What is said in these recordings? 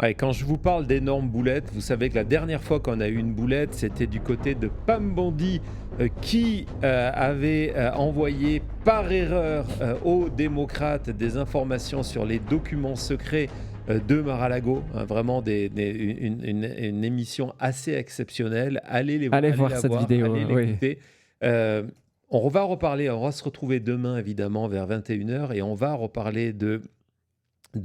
Ouais, quand je vous parle d'énormes boulettes, vous savez que la dernière fois qu'on a eu une boulette, c'était du côté de Pam Bondi qui avait envoyé par erreur aux démocrates des informations sur les documents secrets de Mar-a-Lago. Hein, vraiment une émission assez exceptionnelle. Allez Allez voir la cette voir, vidéo, allez oui. l'écouter. Euh, on va reparler, on va se retrouver demain évidemment vers 21h et on va reparler de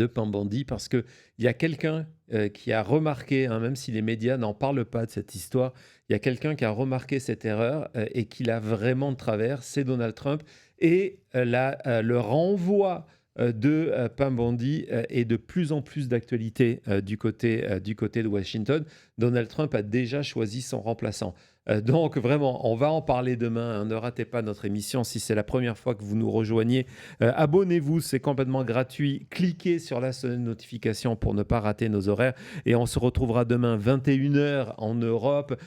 Pambandi parce qu'il y a quelqu'un qui a remarqué, hein, même si les médias n'en parlent pas de cette histoire, il y a quelqu'un qui a remarqué cette erreur et qui l'a vraiment de travers, c'est Donald Trump. Et le renvoi de Pambandi est de plus en plus d'actualité du côté de Washington. Donald Trump a déjà choisi son remplaçant. Donc vraiment, on va en parler demain. Hein. Ne ratez pas notre émission si c'est la première fois que vous nous rejoignez. Abonnez-vous, c'est complètement gratuit. Cliquez sur la sonnette de notification pour ne pas rater nos horaires. Et on se retrouvera demain 21h en Europe.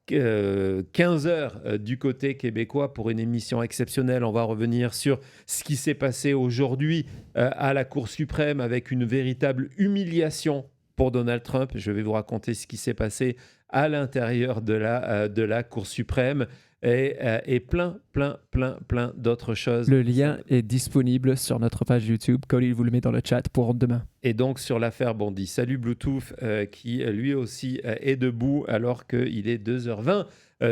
15h du côté québécois pour une émission exceptionnelle. On va revenir sur ce qui s'est passé aujourd'hui à la Cour suprême avec une véritable humiliation pour Donald Trump. Je vais vous raconter ce qui s'est passé à l'intérieur de la Cour suprême et plein d'autres choses. Le lien est disponible sur notre page YouTube. Cody vous le met dans le chat pour demain. Et donc sur l'affaire Bondi. Salut Bluetooth qui lui aussi est debout alors qu'il est 2h20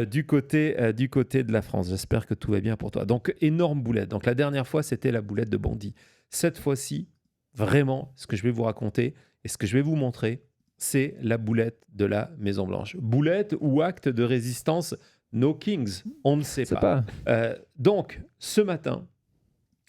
du côté de la France. J'espère que tout va bien pour toi. Donc énorme boulette. Donc la dernière fois c'était la boulette de Bondi. Cette fois-ci, vraiment, ce que je vais vous raconter et ce que je vais vous montrer, c'est la boulette de la Maison-Blanche. Boulette ou acte de résistance, no kings, on ne sait C'est pas. pas. Donc ce matin,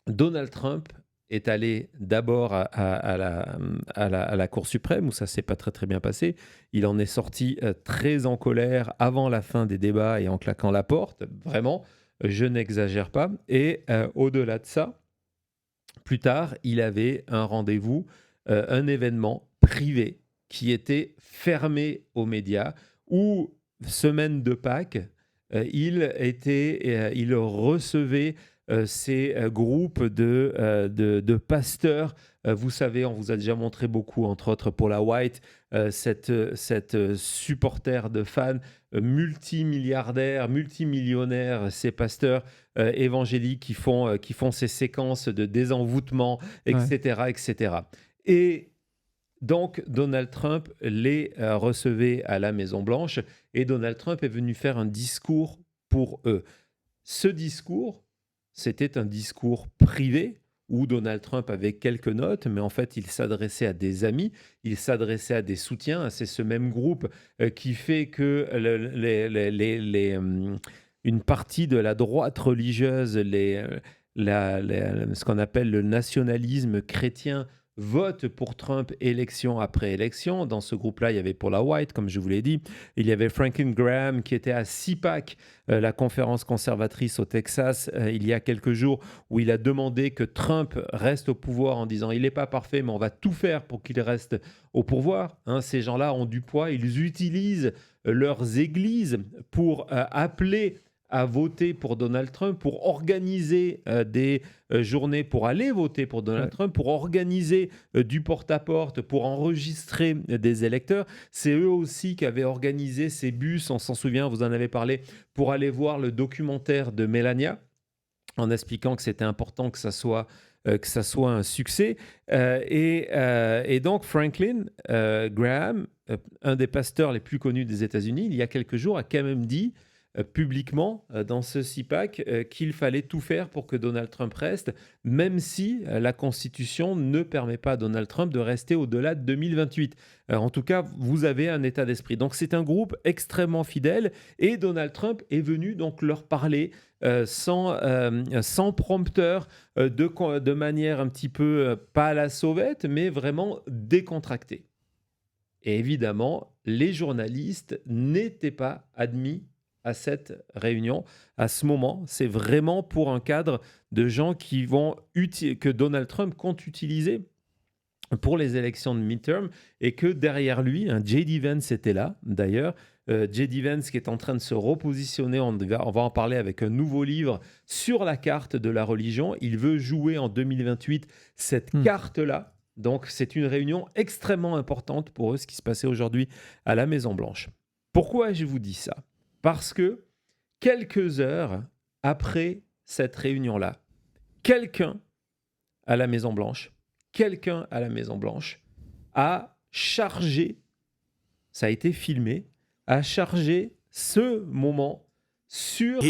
Donald Trump est allé d'abord à la Cour suprême, où ça ne s'est pas très bien passé. Il en est sorti très en colère avant la fin des débats et en claquant la porte. Vraiment, je n'exagère pas. Et au-delà de ça, plus tard, il avait un rendez-vous, un événement privé qui était fermé aux médias, où, semaine de Pâques, il recevait ces groupes de pasteurs. Vous savez, on vous a déjà montré beaucoup, entre autres pour la White, cette supporter de fans multimilliardaires, multimillionnaires, ces pasteurs évangéliques qui font ces séquences de désenvoûtement, etc., Ouais. etc. Et donc, Donald Trump les recevait à la Maison-Blanche et Donald Trump est venu faire un discours pour eux. Ce discours, c'était un discours privé où Donald Trump avait quelques notes, mais en fait, il s'adressait à des amis, il s'adressait à des soutiens. C'est ce même groupe qui fait que une partie de la droite religieuse, ce qu'on appelle le nationalisme chrétien, vote pour Trump élection après élection. Dans ce groupe-là, il y avait Paula White, comme je vous l'ai dit. Il y avait Franklin Graham qui était à CPAC, la conférence conservatrice au Texas, il y a quelques jours, où il a demandé que Trump reste au pouvoir en disant il n'est pas parfait, mais on va tout faire pour qu'il reste au pouvoir. Hein, ces gens-là ont du poids. Ils utilisent leurs églises pour appeler à voter pour Donald Trump, pour organiser des journées pour aller voter pour Donald Trump, pour organiser du porte-à-porte, pour enregistrer des électeurs. C'est eux aussi qui avaient organisé ces bus, on s'en souvient, vous en avez parlé, pour aller voir le documentaire de Melania, en expliquant que c'était important que ça soit un succès. Et donc Franklin Graham, un des pasteurs les plus connus des États-Unis, il y a quelques jours, a quand même dit publiquement dans ce CPAC qu'il fallait tout faire pour que Donald Trump reste, même si la Constitution ne permet pas à Donald Trump de rester au-delà de 2028. En tout cas, vous avez un état d'esprit. Donc c'est un groupe extrêmement fidèle et Donald Trump est venu donc leur parler sans prompteur, de manière un petit peu, pas à la sauvette, mais vraiment décontractée. Et évidemment, les journalistes n'étaient pas admis à cette réunion, à ce moment. C'est vraiment pour un cadre de gens que Donald Trump compte utiliser pour les élections de midterm et que derrière lui, J.D. Vance était là d'ailleurs. J.D. Vance qui est en train de se repositionner, on va en parler avec un nouveau livre sur la carte de la religion. Il veut jouer en 2028 cette carte-là. Donc, c'est une réunion extrêmement importante pour eux, ce qui se passait aujourd'hui à la Maison-Blanche. Pourquoi je vous dis ça? Parce que quelques heures après cette réunion-là, quelqu'un à la Maison-Blanche a chargé, ça a été filmé, a chargé ce moment sur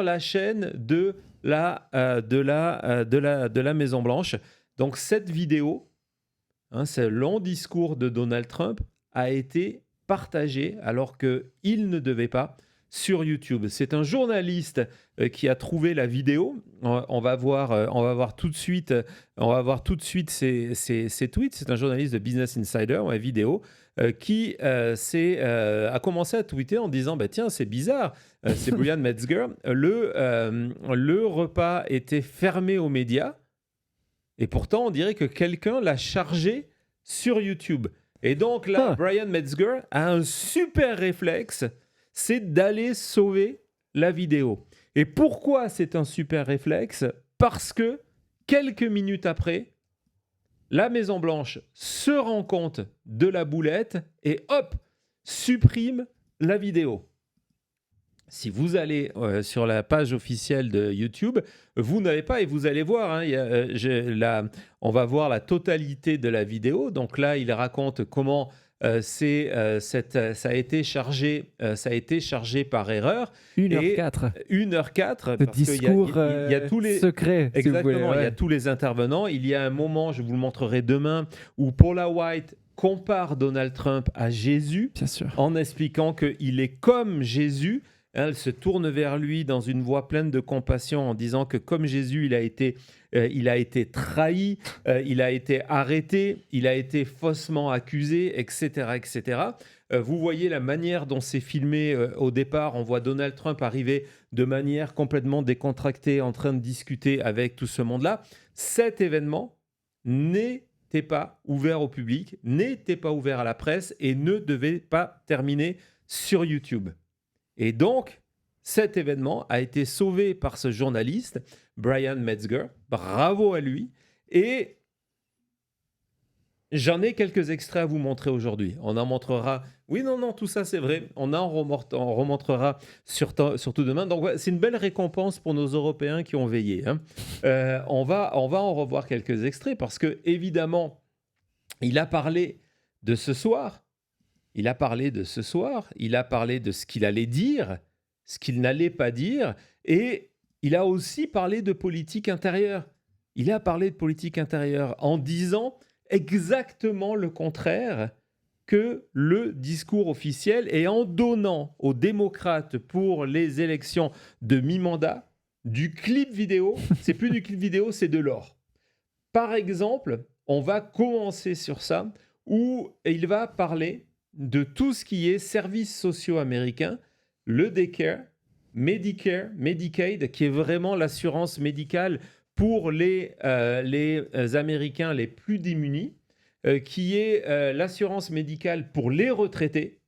la chaîne de la Maison-Blanche. Donc cette vidéo, ce long discours de Donald Trump a été partagé alors qu'il ne devait pas sur YouTube. C'est un journaliste qui a trouvé la vidéo. On va voir tout de suite ses tweets. C'est un journaliste de Business Insider, la vidéo, qui a commencé à tweeter en disant tiens, c'est bizarre, c'est Brian Metzger. Le repas était fermé aux médias et pourtant on dirait que quelqu'un l'a chargé sur YouTube. Et donc là, Brian Metzger a un super réflexe, c'est d'aller sauver la vidéo. Et pourquoi c'est un super réflexe? Parce que quelques minutes après, la Maison-Blanche se rend compte de la boulette et hop, supprime la vidéo. Si vous allez sur la page officielle de YouTube, vous n'avez pas, et vous allez voir, on va voir la totalité de la vidéo. Donc là, il raconte comment ça a été chargé par erreur. 1h04. 1h04. Le discours il y a tous les secret. Exactement, si vous voulez, il y a tous les intervenants. Il y a un moment, je vous le montrerai demain, où Paula White compare Donald Trump à Jésus, bien sûr, en expliquant qu'il est comme Jésus. Elle se tourne vers lui dans une voix pleine de compassion en disant que comme Jésus, il a été trahi, il a été arrêté, il a été faussement accusé, etc. etc. Vous voyez la manière dont c'est filmé au départ. On voit Donald Trump arriver de manière complètement décontractée, en train de discuter avec tout ce monde-là. Cet événement n'était pas ouvert au public, n'était pas ouvert à la presse et ne devait pas terminer sur YouTube. Et donc, cet événement a été sauvé par ce journaliste, Brian Metzger. Bravo à lui. Et j'en ai quelques extraits à vous montrer aujourd'hui. On en montrera. Oui, non, tout ça c'est vrai. On remontrera surtout demain. Donc, c'est une belle récompense pour nos Européens qui ont veillé. On va en revoir quelques extraits parce que, évidemment, il a parlé de ce soir. Il a parlé de ce qu'il allait dire, ce qu'il n'allait pas dire, et il a aussi parlé de politique intérieure. Il a parlé de politique intérieure en disant exactement le contraire que le discours officiel et en donnant aux démocrates pour les élections de mi-mandat du clip vidéo. C'est plus du clip vidéo, c'est de l'or. Par exemple, on va commencer sur ça, où il va parler de tout ce qui est services sociaux américains, le daycare, Medicare, Medicaid, qui est vraiment l'assurance médicale pour les Américains les plus démunis, qui est l'assurance médicale pour les retraités.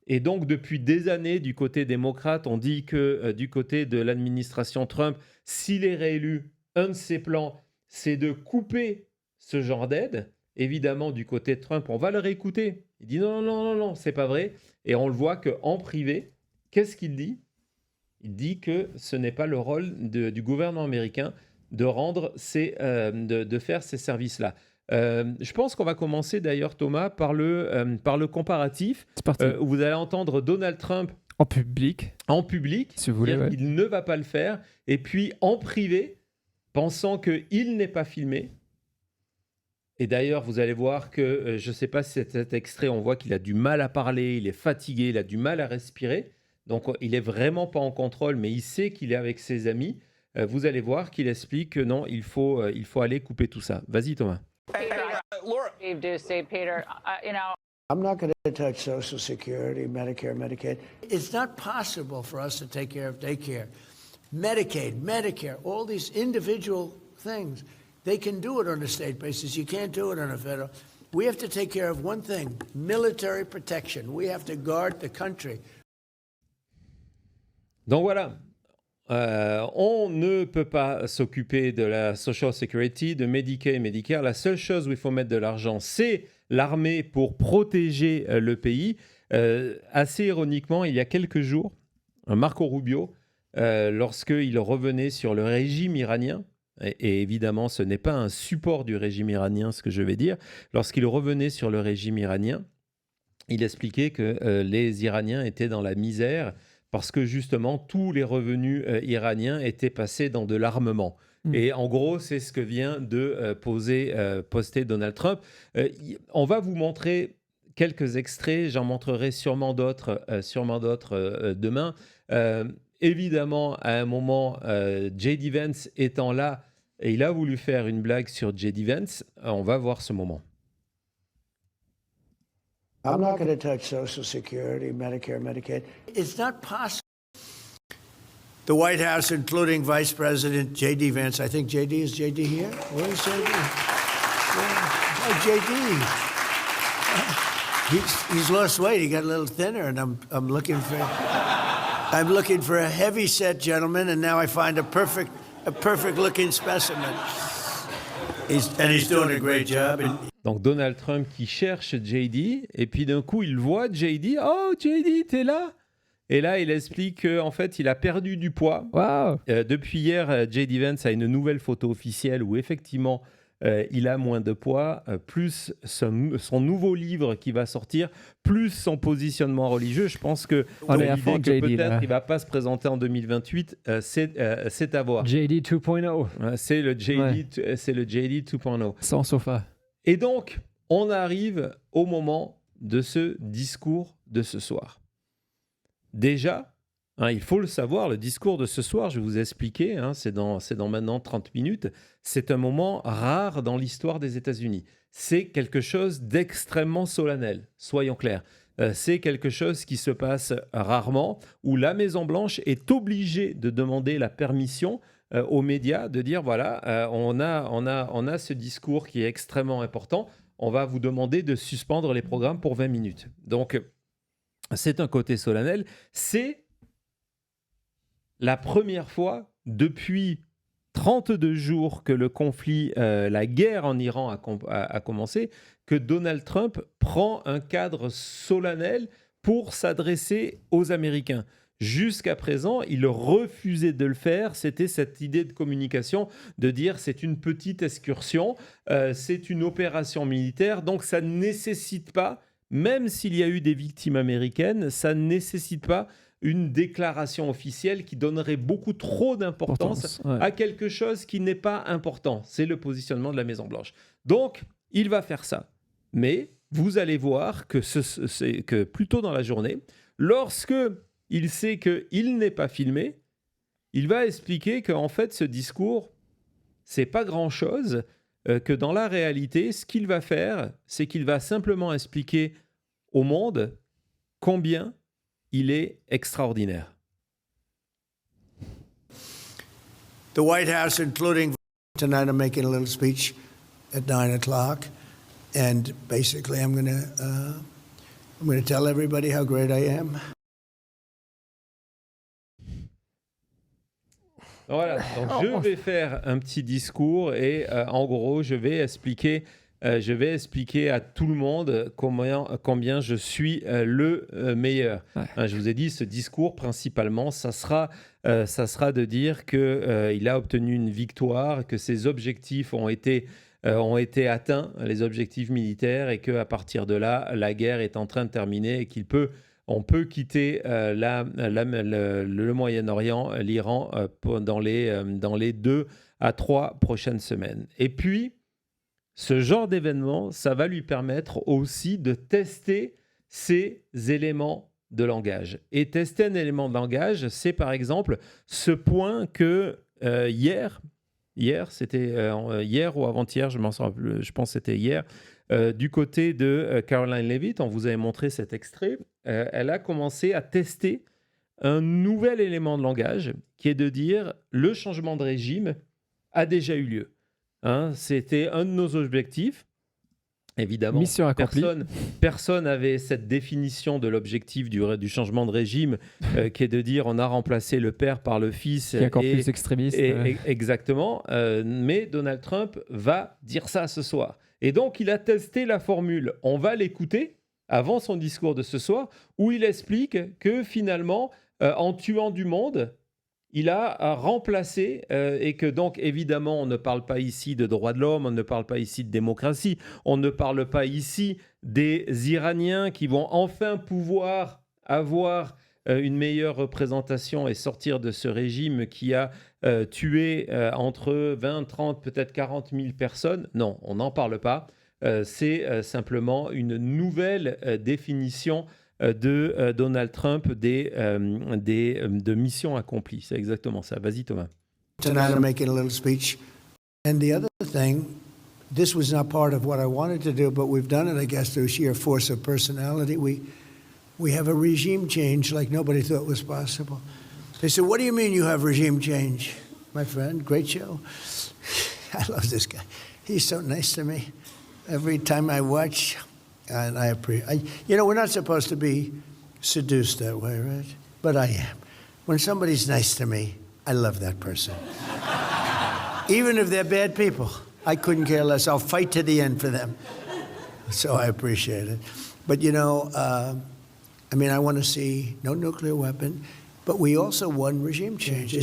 Et donc, depuis des années, du côté démocrate, on dit que du côté de l'administration Trump, s'il est réélu, un de ses plans, c'est de couper ce genre d'aide. Évidemment, du côté de Trump, on va le réécouter. Il dit non, c'est pas vrai. Et on le voit qu'en privé, qu'est-ce qu'il dit? Il dit que ce n'est pas le rôle du gouvernement américain de faire ces services-là. Je pense qu'on va commencer d'ailleurs, Thomas, par le comparatif. C'est parti. Où vous allez entendre Donald Trump en public, si vous voulez, dire qu'il ne va pas le faire. Et puis en privé, pensant qu'il n'est pas filmé. Et d'ailleurs, vous allez voir que, je ne sais pas si cet extrait, on voit qu'il a du mal à parler, il est fatigué, il a du mal à respirer. Donc, il n'est vraiment pas en contrôle, mais il sait qu'il est avec ses amis. Vous allez voir qu'il explique que non, il faut aller couper tout ça. Vas-y, Thomas. Laura. Steve Doocy, Peter, I'm not going to touch Social Security, Medicare, Medicaid. It's not possible for us to take care of daycare, Medicaid, Medicare, all these individual things. They can do it on a state basis. You can't do it on a federal. We have to take care of one thing, military protection. We have to guard the country. Donc voilà, on ne peut pas s'occuper de la Social Security, de Medicaid, Medicare. La seule chose où il faut mettre de l'argent, c'est l'armée pour protéger le pays. Assez ironiquement, il y a quelques jours, Marco Rubio, lorsqu'il revenait sur le régime iranien, et évidemment ce n'est pas un support du régime iranien ce que je vais dire, lorsqu'il revenait sur le régime iranien, il expliquait que les Iraniens étaient dans la misère parce que justement tous les revenus iraniens étaient passés dans de l'armement. Et en gros, c'est ce que vient de poster Donald Trump. On va vous montrer quelques extraits, j'en montrerai sûrement d'autres demain. Évidemment, à un moment, J.D. Vance étant là, et il a voulu faire une blague sur J.D. Vance, on va voir ce moment. I'm not going to touch Social Security, Medicare, Medicaid. It's not possible. The White House, including Vice President J.D. Vance. I think J.D. is J.D. here. Where is J.D.? Yeah. Oh, J.D. He's lost weight. He got a little thinner, and I'm looking for a heavy set gentleman, and now I find a perfect looking specimen. He's doing a great job. Donc Donald Trump qui cherche JD, et puis d'un coup il voit JD. Oh JD, t'es là? Et là il explique qu'en fait il a perdu du poids. Wow. Depuis hier, JD Vance a une nouvelle photo officielle où effectivement il a moins de poids, plus son nouveau livre qui va sortir, plus son positionnement religieux. Je pense que l'idée que peut-être il ne va pas se présenter en 2028, c'est à voir. JD 2.0. C'est le JD 2.0. Sans sofa. Et donc, on arrive au moment de ce discours de ce soir. Déjà, il faut le savoir, le discours de ce soir, je vais vous expliquer, c'est dans maintenant 30 minutes, c'est un moment rare dans l'histoire des États-Unis. C'est quelque chose d'extrêmement solennel, soyons clairs. C'est quelque chose qui se passe rarement, où la Maison-Blanche est obligée de demander la permission aux médias, de dire, voilà, on a ce discours qui est extrêmement important, on va vous demander de suspendre les programmes pour 20 minutes. Donc, c'est un côté solennel. C'est la première fois depuis 32 jours que le conflit, la guerre en Iran a commencé, que Donald Trump prend un cadre solennel pour s'adresser aux Américains. Jusqu'à présent, il refusait de le faire. C'était cette idée de communication de dire c'est une petite excursion, c'est une opération militaire, donc ça ne nécessite pas, même s'il y a eu des victimes américaines, ça ne nécessite pas une déclaration officielle qui donnerait beaucoup trop d'importance à quelque chose qui n'est pas important. C'est le positionnement de la Maison-Blanche. Donc, il va faire ça. Mais vous allez voir que plus tôt dans la journée, lorsque il sait qu'il n'est pas filmé, il va expliquer qu'en fait, ce discours, c'est pas grand-chose, que dans la réalité, ce qu'il va faire, c'est qu'il va simplement expliquer au monde combien il est extraordinaire. The White House, including tonight, I'm making a little speech at 9 o'clock, and basically I'm going to tell everybody how great I am. Voilà, donc je vais faire un petit discours et en gros, je vais expliquer à tout le monde combien je suis le meilleur. Ouais. Je vous ai dit, ce discours, principalement, ça sera de dire qu'il a obtenu une victoire, que ses objectifs ont été atteints, les objectifs militaires, et qu'à partir de là, la guerre est en train de terminer et on peut quitter le Moyen-Orient, l'Iran, dans les 2 à 3 prochaines semaines. Et puis, ce genre d'événement, ça va lui permettre aussi de tester ces éléments de langage. Et tester un élément de langage, c'est par exemple ce point que hier, c'était hier ou avant-hier, je m'en souviens plus, je pense que c'était hier, du côté de Caroline Leavitt, on vous avait montré cet extrait, elle a commencé à tester un nouvel élément de langage qui est de dire le changement de régime a déjà eu lieu. C'était un de nos objectifs. Évidemment, Mission accomplie. personne n'avait cette définition de l'objectif du changement de régime qui est de dire on a remplacé le père par le fils. Qui est encore plus extrémiste. Exactement. Mais Donald Trump va dire ça ce soir. Et donc, il a testé la formule. On va l'écouter avant son discours de ce soir où il explique que finalement, en tuant du monde, il a remplacé, et que donc évidemment on ne parle pas ici de droits de l'homme, on ne parle pas ici de démocratie, on ne parle pas ici des Iraniens qui vont enfin pouvoir avoir une meilleure représentation et sortir de ce régime qui a tué entre 20, 30, peut-être 40 000 personnes. Non, on n'en parle pas. C'est simplement une nouvelle définition de Donald Trump de mission accomplie. C'est exactement ça. Vas-y, Thomas. Tonight I'm making a little speech. And the other thing, this was not part of what I wanted to do, but we've done it, I guess, through sheer force of personality. We have a regime change like nobody thought was possible. They said, what do you mean you have regime change? My friend, great show. I love this guy. He's so nice to me. Every time I watch, and I appreciate. We're not supposed to be seduced that way, right? But I am. When somebody's nice to me, I love that person. Even if they're bad people, I couldn't care less. I'll fight to the end for them. So I appreciate it. But I want to see no nuclear weapon, but we also won regime change.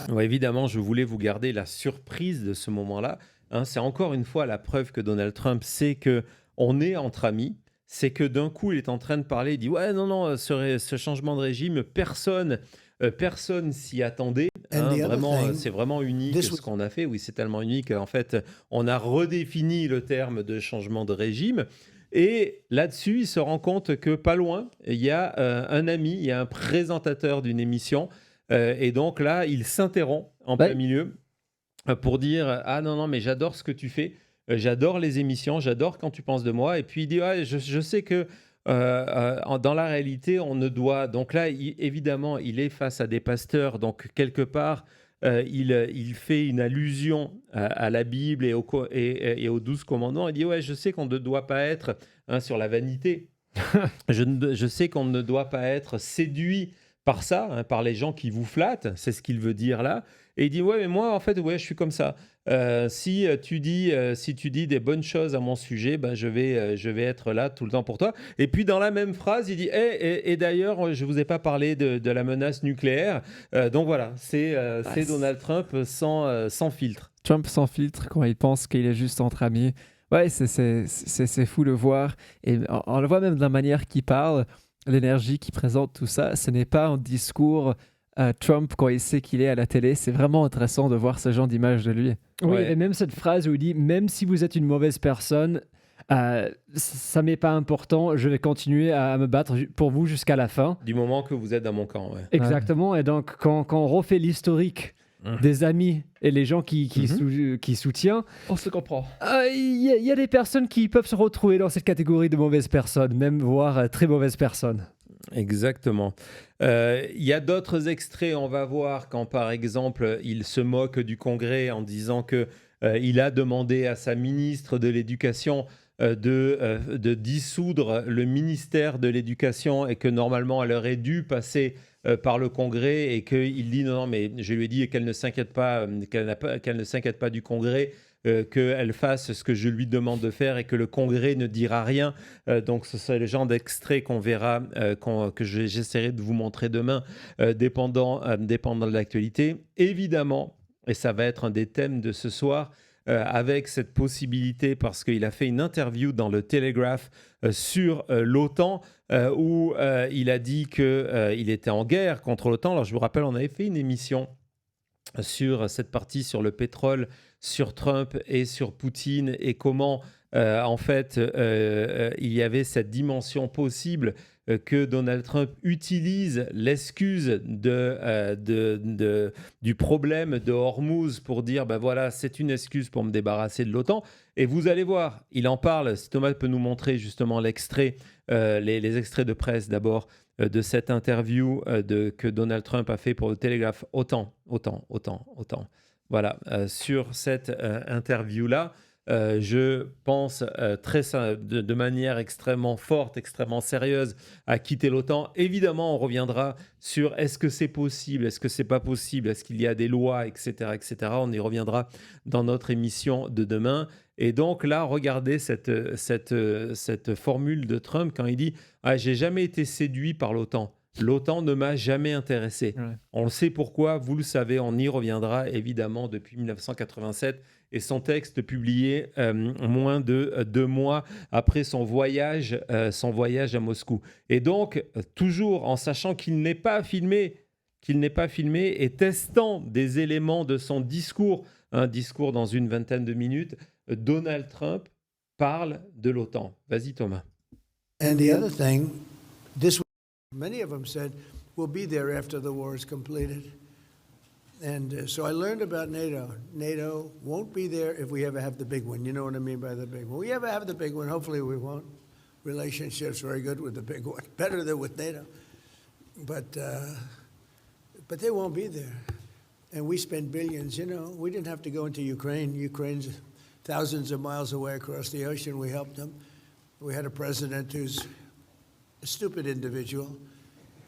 Ouais, évidemment, je voulais vous garder la surprise de ce moment-là. C'est encore une fois la preuve que Donald Trump sait que on est entre amis, c'est que d'un coup, il est en train de parler, il dit « Ouais, non, ce changement de régime, personne s'y attendait. Vraiment, c'est vraiment unique ce qu'on a fait. Oui, c'est tellement unique. En fait, on a redéfini le terme de changement de régime. Et là-dessus, il se rend compte que pas loin, il y a un ami, il y a un présentateur d'une émission. Et donc là, il s'interrompt en plein milieu pour dire « Ah non, mais j'adore ce que tu fais. J'adore les émissions, j'adore quand tu penses de moi. » Et puis il dit ouais, je sais que dans la réalité, on ne doit... Donc là, évidemment, il est face à des pasteurs. Donc quelque part, il fait une allusion à la Bible et aux 12 commandements. Il dit ouais, je sais qu'on ne doit pas être sur la vanité. Je sais qu'on ne doit pas être séduit par ça, par les gens qui vous flattent. C'est ce qu'il veut dire là. Et il dit ouais, mais moi en fait, je suis comme ça. Si tu dis des bonnes choses à mon sujet, je vais être là tout le temps pour toi. Et puis dans la même phrase, il dit et d'ailleurs, je vous ai pas parlé de la menace nucléaire. Donc voilà, c'est Donald Trump sans filtre. Trump sans filtre quand il pense qu'il est juste entre amis. Ouais, c'est fou de voir. Et on le voit même de la manière qu'il parle, l'énergie qu'il présente, tout ça. Ce n'est pas un discours Trump quand il sait qu'il est à la télé. C'est vraiment intéressant de voir ce genre d'image de lui. Oui, et même cette phrase où il dit « Même si vous êtes une mauvaise personne, ça m'est pas important, je vais continuer à me battre pour vous jusqu'à la fin. » Du moment que vous êtes dans mon camp, ouais. Exactement, et donc quand on refait l'historique des amis et les gens qui soutiennent, on se comprend. Il y a des personnes qui peuvent se retrouver dans cette catégorie de mauvaises personnes, même voire très mauvaises personnes. Exactement. Il y a d'autres extraits, on va voir, quand par exemple il se moque du Congrès en disant qu'il a demandé à sa ministre de l'Éducation de dissoudre le ministère de l'Éducation et que normalement elle aurait dû passer par le Congrès et qu'il dit non, mais je lui ai dit qu'elle ne s'inquiète pas, qu'elle ne s'inquiète pas du Congrès. Qu'elle fasse ce que je lui demande de faire et que le Congrès ne dira rien. Donc, ce serait le genre d'extrait qu'on verra, que j'essaierai de vous montrer demain, dépendant de l'actualité. Évidemment, et ça va être un des thèmes de ce soir, avec cette possibilité, parce qu'il a fait une interview dans le Telegraph sur l'OTAN, où il a dit qu'il était en guerre contre l'OTAN. Alors, je vous rappelle, on avait fait une émission sur cette partie sur le pétrole, sur Trump et sur Poutine et comment en fait il y avait cette dimension possible que Donald Trump utilise l'excuse du problème de Hormuz pour dire voilà, c'est une excuse pour me débarrasser de l'OTAN. Et vous allez voir, il en parle. Si Thomas peut nous montrer justement l'extrait, les extraits de presse d'abord de cette interview que Donald Trump a fait pour le Telegraph. Autant. Voilà, sur cette interview-là, je pense de manière extrêmement forte, extrêmement sérieuse à quitter l'OTAN. Évidemment, on reviendra sur est-ce que c'est possible, est-ce que c'est pas possible, est-ce qu'il y a des lois, etc., etc. On y reviendra dans notre émission de demain. Et donc là, regardez cette formule de Trump quand il dit « Ah, j'ai jamais été séduit par l'OTAN. L'OTAN ne m'a jamais intéressé. » Ouais. On le sait pourquoi, vous le savez, on y reviendra évidemment depuis 1987 et son texte publié moins de 2 mois après son voyage à Moscou. Et donc, toujours en sachant qu'il n'est pas filmé et testant des éléments de son discours, un discours dans une vingtaine de minutes, Donald Trump parle de l'OTAN. Vas-y Thomas. And the other thing, many of them said, we'll be there after the war is completed. And so I learned about NATO. NATO won't be there if we ever have the big one. You know what I mean by the big one. We ever have the big one, hopefully we won't. Relationships very good with the big one, better than with NATO. But they won't be there. And we spend billions, you know. We didn't have to go into Ukraine. Ukraine's thousands of miles away across the ocean. We helped them. We had a president who's a stupid individual.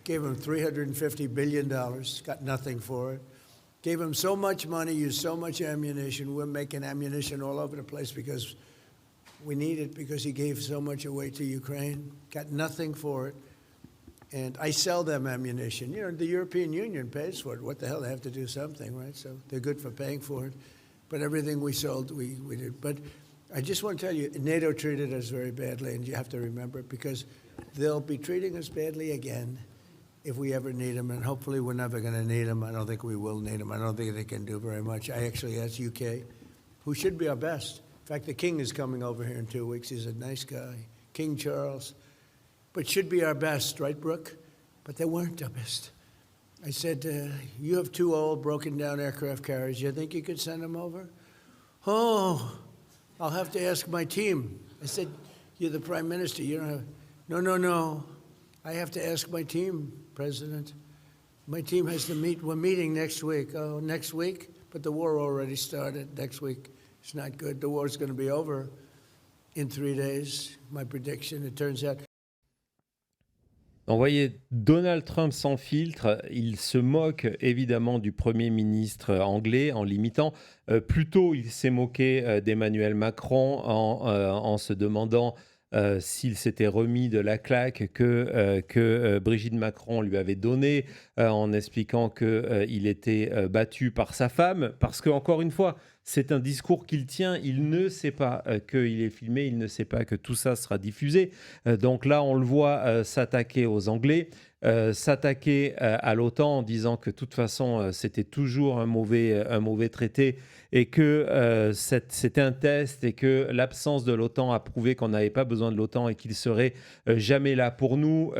Gave him $350 billion, got nothing for it. Gave him so much money, used so much ammunition. We're making ammunition all over the place because we need it, because he gave so much away to Ukraine. Got nothing for it. And I sell them ammunition. You know, the European Union pays for it. What the hell? They have to do something, right? So they're good for paying for it. But everything we sold, we did. But I just want to tell you, NATO treated us very badly, and you have to remember it, because they'll be treating us badly again if we ever need them, and hopefully we're never going to need them. I don't think we will need them. I don't think they can do very much. I actually asked UK, who should be our best. In fact, the King is coming over here in 2 weeks. He's a nice guy, King Charles, but should be our best, right, Brooke? But they weren't our best. I said, you have 2 old, broken-down aircraft carriers. You think you could send them over? Oh, I'll have to ask my team. I said, you're the Prime Minister. You don't have... No. I have to ask my team, President. My team has to meet. We're meeting next week. Oh, next week? But the war already started. Next week, it's not good. The war's going to be over in 3 days. My prediction, it turns out. Donc, vous voyez, Donald Trump sans filtre, il se moque évidemment du Premier ministre anglais en l'imitant. Plutôt, il s'est moqué d'Emmanuel Macron en se demandant s'il s'était remis de la claque que Brigitte Macron lui avait donnée, en expliquant qu'il était battu par sa femme. Parce qu'encore une fois, c'est un discours qu'il tient. Il ne sait pas qu'il est filmé, il ne sait pas que tout ça sera diffusé. Donc là, on le voit s'attaquer aux Anglais, s'attaquer à l'OTAN en disant que de toute façon, c'était toujours un mauvais traité et que c'était un test et que l'absence de l'OTAN a prouvé qu'on n'avait pas besoin de l'OTAN et qu'il serait jamais là pour nous,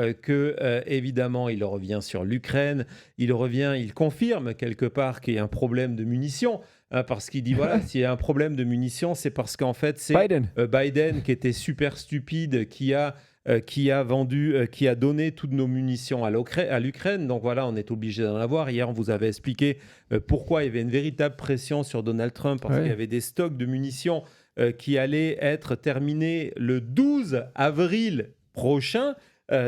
évidemment, il revient sur l'Ukraine, il confirme quelque part qu'il y a un problème de munitions. Parce qu'il dit, voilà, s'il y a un problème de munitions, c'est parce qu'en fait, c'est Biden qui était super stupide, qui a donné toutes nos munitions à l'Ukraine. Donc voilà, on est obligé d'en avoir. Hier, on vous avait expliqué pourquoi il y avait une véritable pression sur Donald Trump, parce qu'il y avait des stocks de munitions qui allaient être terminés le 12 avril prochain.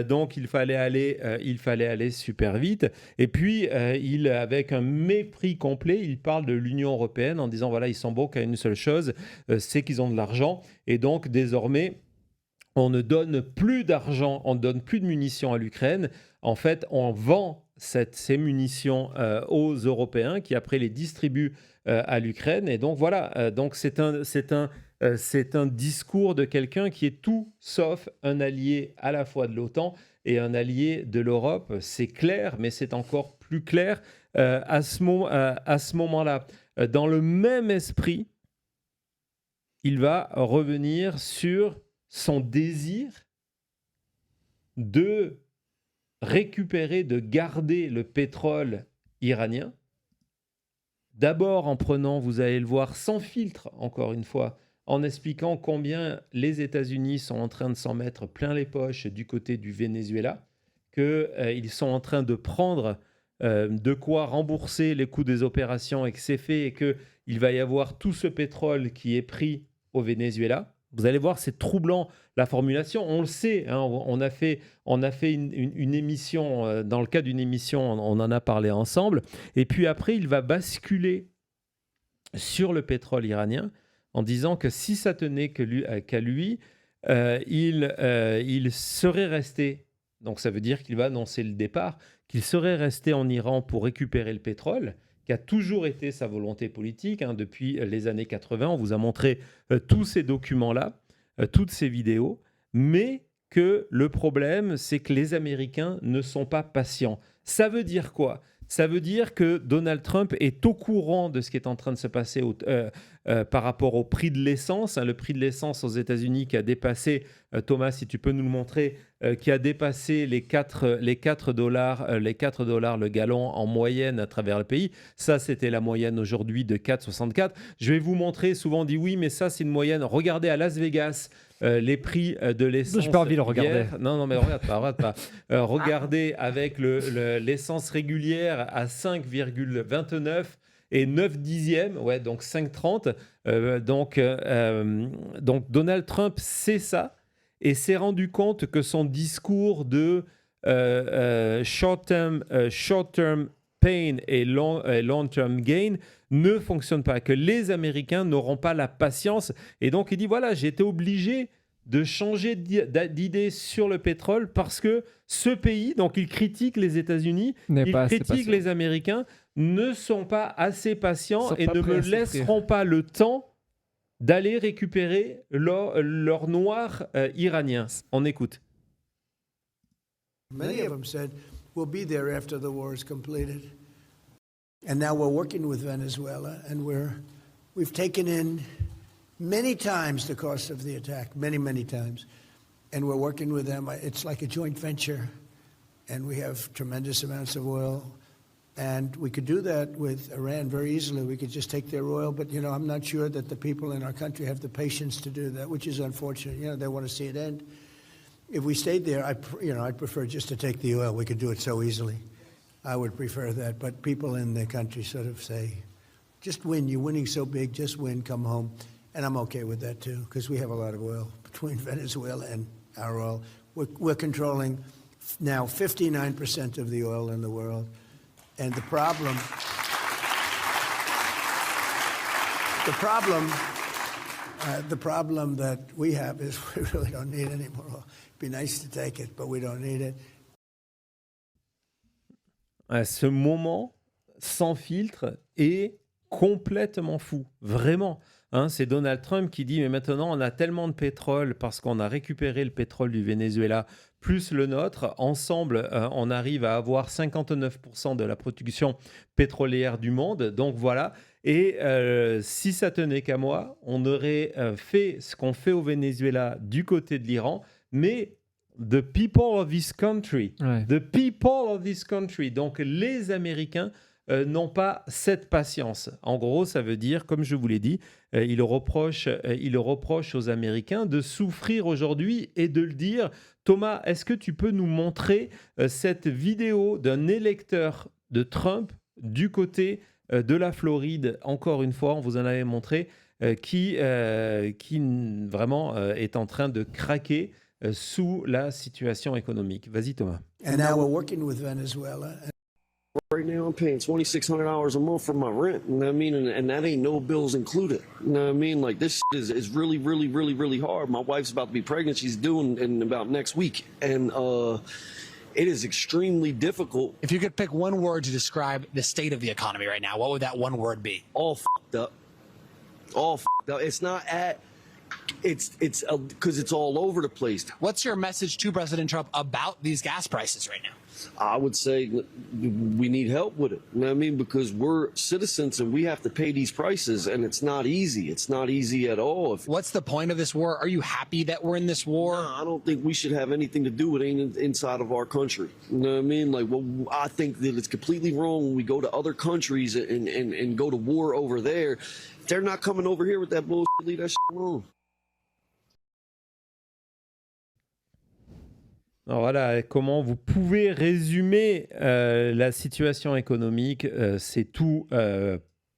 Donc, il fallait aller super vite. Et puis, avec un mépris complet, il parle de l'Union européenne en disant, voilà, ils sont bons qu'à une seule chose, c'est qu'ils ont de l'argent. Et donc, désormais, on ne donne plus d'argent, on ne donne plus de munitions à l'Ukraine. En fait, on vend ces munitions aux Européens qui, après, les distribuent à l'Ukraine. Et donc, voilà. Donc, c'est un discours de quelqu'un qui est tout sauf un allié à la fois de l'OTAN et un allié de l'Europe. C'est clair, mais c'est encore plus clair à ce moment-là. Dans le même esprit, il va revenir sur son désir de récupérer, de garder le pétrole iranien. D'abord en prenant, vous allez le voir, sans filtre, encore une fois, en expliquant combien les États-Unis sont en train de s'en mettre plein les poches du côté du Venezuela, qu'ils sont en train de prendre de quoi rembourser les coûts des opérations et que c'est fait et qu'il va y avoir tout ce pétrole qui est pris au Venezuela. Vous allez voir, c'est troublant la formulation. On le sait, hein, on a fait une émission, dans le cadre d'une émission, on en a parlé ensemble. Et puis après, il va basculer sur le pétrole iranien en disant que si ça tenait qu'à lui, il serait resté, donc ça veut dire qu'il va annoncer le départ, qu'il serait resté en Iran pour récupérer le pétrole, qui a toujours été sa volonté politique, hein, depuis les années 80. On vous a montré tous ces documents-là, toutes ces vidéos, mais que le problème, c'est que les Américains ne sont pas patients. Ça veut dire quoi ? Ça veut dire que Donald Trump est au courant de ce qui est en train de se passer par rapport au prix de l'essence. Hein, le prix de l'essence aux États-Unis qui a dépassé, Thomas, si tu peux nous le montrer, qui a dépassé les 4 $, le gallon en moyenne à travers le pays. Ça, c'était la moyenne aujourd'hui de 4,64. Je vais vous montrer, souvent on dit oui, mais ça, c'est une moyenne. Regardez à Las Vegas. Les prix de l'essence. J'ai pas envie de le regarder. Non, mais regarde pas. Regardez avec l'essence régulière à 5,29 et 9 dixièmes, ouais, donc 5,30. Donc Donald Trump sait ça et s'est rendu compte que son discours de short-term pain et long-term gain ne fonctionne pas, que les Américains n'auront pas la patience. Et donc, il dit, voilà, j'ai été obligé de changer d'idée sur le pétrole parce que ce pays, donc il critique les États-Unis, il critique les Américains, ne sont pas assez patients et ne me laisseront pas le temps d'aller récupérer leur noir iranien. On écoute. Many of them said, we'll be there after the war is completed. And now we're working with Venezuela, and we've taken in many times the cost of the attack, many times. And we're working with them. It's like a joint venture, and we have tremendous amounts of oil. And we could do that with Iran very easily. We could just take their oil, but, I'm not sure that the people in our country have the patience to do that, which is unfortunate. They want to see it end. If we stayed there, I'd prefer just to take the oil. We could do it so easily. I would prefer that. But people in the country sort of say, just win. You're winning so big. Just win. Come home. And I'm okay with that, too, because we have a lot of oil between Venezuela and our oil. We're controlling now 59% of the oil in the world. And the problem that we have is we really don't need any more oil. It'd be nice to take it, but we don't need it. Ce moment sans filtre est complètement fou, vraiment. Hein, c'est Donald Trump qui dit, mais maintenant on a tellement de pétrole parce qu'on a récupéré le pétrole du Venezuela plus le nôtre. Ensemble, on arrive à avoir 59% de la production pétrolière du monde. Donc voilà. Et si ça tenait qu'à moi, on aurait fait ce qu'on fait au Venezuela du côté de l'Iran, mais the people of this country. Ouais. The people of this country. Donc les Américains n'ont pas cette patience. En gros, ça veut dire, comme je vous l'ai dit, il reproche aux Américains de souffrir aujourd'hui et de le dire. Thomas, est-ce que tu peux nous montrer cette vidéo d'un électeur de Trump du côté de la Floride? Encore une fois, on vous en avait montré, qui vraiment est en train de craquer sous la situation économique. Vas-y, Thomas. And now we're working with Venezuela. Right now, I'm paying $2,600 a month for my rent. You know what I mean? And that ain't no bills included. You know what I mean? Like, this is really, really, really, really hard. My wife's about to be pregnant. She's due in about next week. And it is extremely difficult. If you could pick one word to describe the state of the economy right now, what would that one word be? All f***ed up. All f***ed up. It's not at... It's because it's all over the place. What's your message to President Trump about these gas prices right now? I would say we need help with it. You know what I mean? Because we're citizens and we have to pay these prices, and it's not easy. It's not easy at all. What's the point of this war? Are you happy that we're in this war? No, I don't think we should have anything to do with it inside of our country. You know what I mean? Like, well, I think that it's completely wrong when we go to other countries and go to war over there. If they're not coming over here with that bullshit, leave that shit alone. Alors voilà, comment vous pouvez résumer la situation économique, c'est tout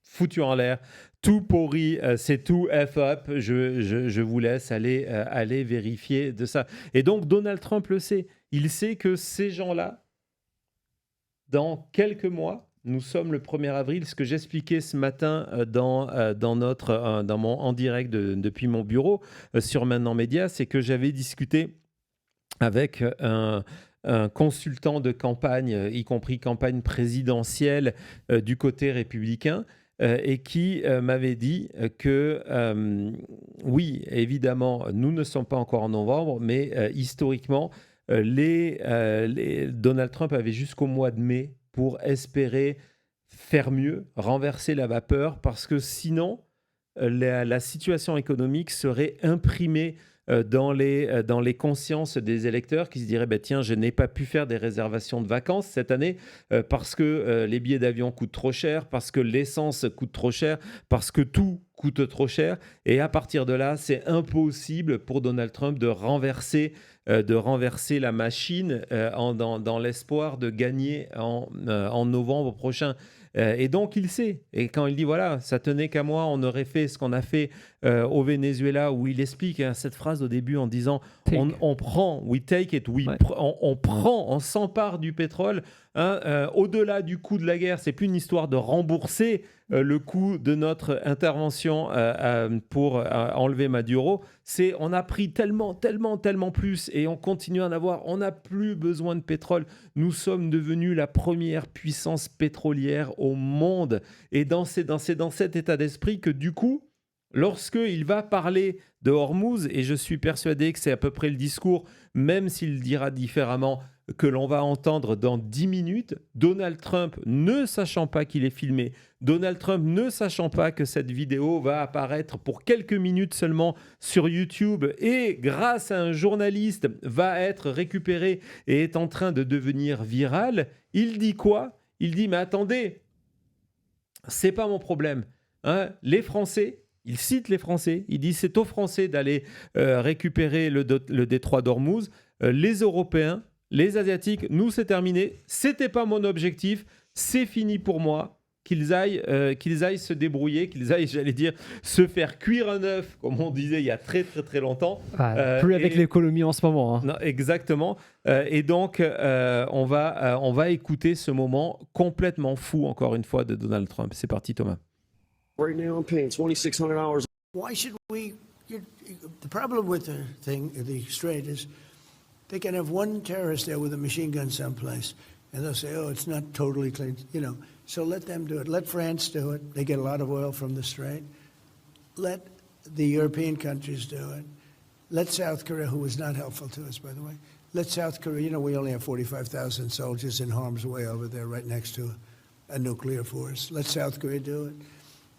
foutu en l'air, tout pourri, c'est tout F-up. Je vous laisse aller vérifier de ça. Et donc, Donald Trump le sait. Il sait que ces gens-là, dans quelques mois, nous sommes le 1er avril, ce que j'expliquais ce matin dans mon en direct depuis mon bureau sur Maintenant Média, c'est que j'avais discuté avec un consultant de campagne, y compris campagne présidentielle du côté républicain, et qui m'avait dit que oui, évidemment, nous ne sommes pas encore en novembre, mais historiquement, Donald Trump avait jusqu'au mois de mai pour espérer faire mieux, renverser la vapeur, parce que sinon, la situation économique serait imprimée dans les consciences des électeurs qui se diraient tiens, je n'ai pas pu faire des réservations de vacances cette année parce que les billets d'avion coûtent trop cher, parce que l'essence coûte trop cher, parce que tout coûte trop cher. Et à partir de là, c'est impossible pour Donald Trump de renverser la machine dans l'espoir de gagner en novembre prochain. Et donc, il sait. Et quand il dit, voilà, ça tenait qu'à moi, on aurait fait ce qu'on a fait au Venezuela, où il explique cette phrase au début en disant, on prend, we take it, on s'empare du pétrole. Au-delà du coût de la guerre, c'est plus une histoire de rembourser le coût de notre intervention pour enlever Maduro. On a pris tellement plus et on continue à en avoir. On n'a plus besoin de pétrole. Nous sommes devenus la première puissance pétrolière au monde. Et c'est dans cet état d'esprit que du coup, lorsqu'il va parler de Hormuz, et je suis persuadé que c'est à peu près le discours, même s'il dira différemment, que l'on va entendre dans 10 minutes, Donald Trump, ne sachant pas qu'il est filmé, Donald Trump, ne sachant pas que cette vidéo va apparaître pour quelques minutes seulement sur YouTube et grâce à un journaliste va être récupéré et est en train de devenir viral, il dit quoi ? Il dit, mais attendez, c'est pas mon problème. Les Français... Il cite les Français, il dit c'est aux Français d'aller récupérer le détroit d'Ormuz. Les Européens, les Asiatiques, nous c'est terminé. C'était pas mon objectif, c'est fini pour moi. Qu'ils aillent se débrouiller, qu'ils aillent, j'allais dire, se faire cuire un œuf, comme on disait il y a très très très longtemps. Plus avec l'économie en ce moment. Non, exactement. Et donc on va écouter ce moment complètement fou encore une fois de Donald Trump. C'est parti, Thomas. Right now, I'm paying $2,600. Why should we? The problem with the Strait is they can have one terrorist there with a machine gun someplace, and they'll say, "Oh, it's not totally clean," So let them do it. Let France do it. They get a lot of oil from the Strait. Let the European countries do it. Let South Korea, who was not helpful to us, by the way. Let South Korea. We only have 45,000 soldiers in harm's way over there, right next to a nuclear force. Let South Korea do it.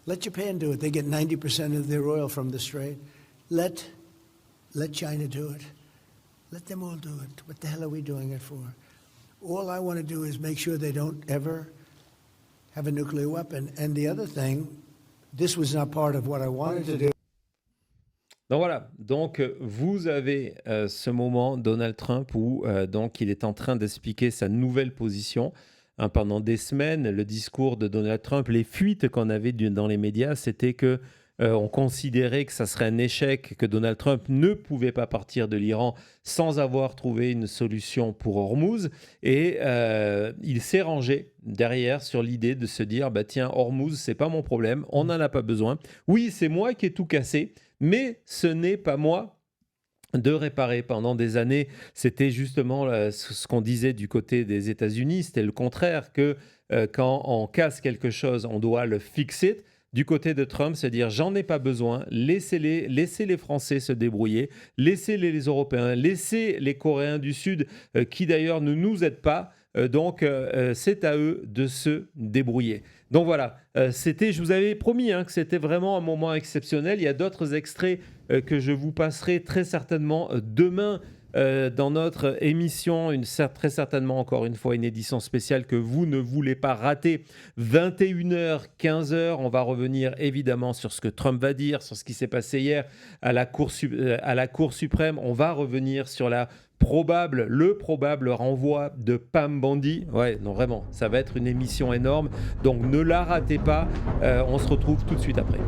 Let Japan do it. They get 90% of their oil from the Strait. Let China do it. Let them all do it. What the hell are we doing it for? All I want to do is make sure they don't ever have a nuclear weapon. And the other thing, this was not part of what I wanted to do. Donc voilà, donc vous avez ce moment, Donald Trump, où donc il est en train d'expliquer sa nouvelle position. Pendant des semaines, le discours de Donald Trump, les fuites qu'on avait dans les médias, c'était que on considérait que ça serait un échec, que Donald Trump ne pouvait pas partir de l'Iran sans avoir trouvé une solution pour Hormuz. Et il s'est rangé derrière sur l'idée de se dire tiens, Hormuz, c'est pas mon problème, on n'en a pas besoin. Oui, c'est moi qui ai tout cassé, mais ce n'est pas moi de réparer. Pendant des années, c'était justement ce qu'on disait du côté des États-Unis, c'était le contraire, que quand on casse quelque chose, on doit le fixer. Du côté de Trump, c'est dire j'en ai pas besoin, laissez les Français se débrouiller, laissez les Européens, laissez les Coréens du Sud, qui d'ailleurs ne nous aident pas. Donc, c'est à eux de se débrouiller. Donc voilà, je vous avais promis que c'était vraiment un moment exceptionnel. Il y a d'autres extraits que je vous passerai très certainement demain dans notre émission, très certainement encore une fois une édition spéciale que vous ne voulez pas rater. 21h, 15h, on va revenir évidemment sur ce que Trump va dire, sur ce qui s'est passé hier à la Cour suprême. On va revenir sur la le probable renvoi de Pam Bondi. Ouais, non, vraiment, ça va être une émission énorme. Donc ne la ratez pas. On se retrouve tout de suite après.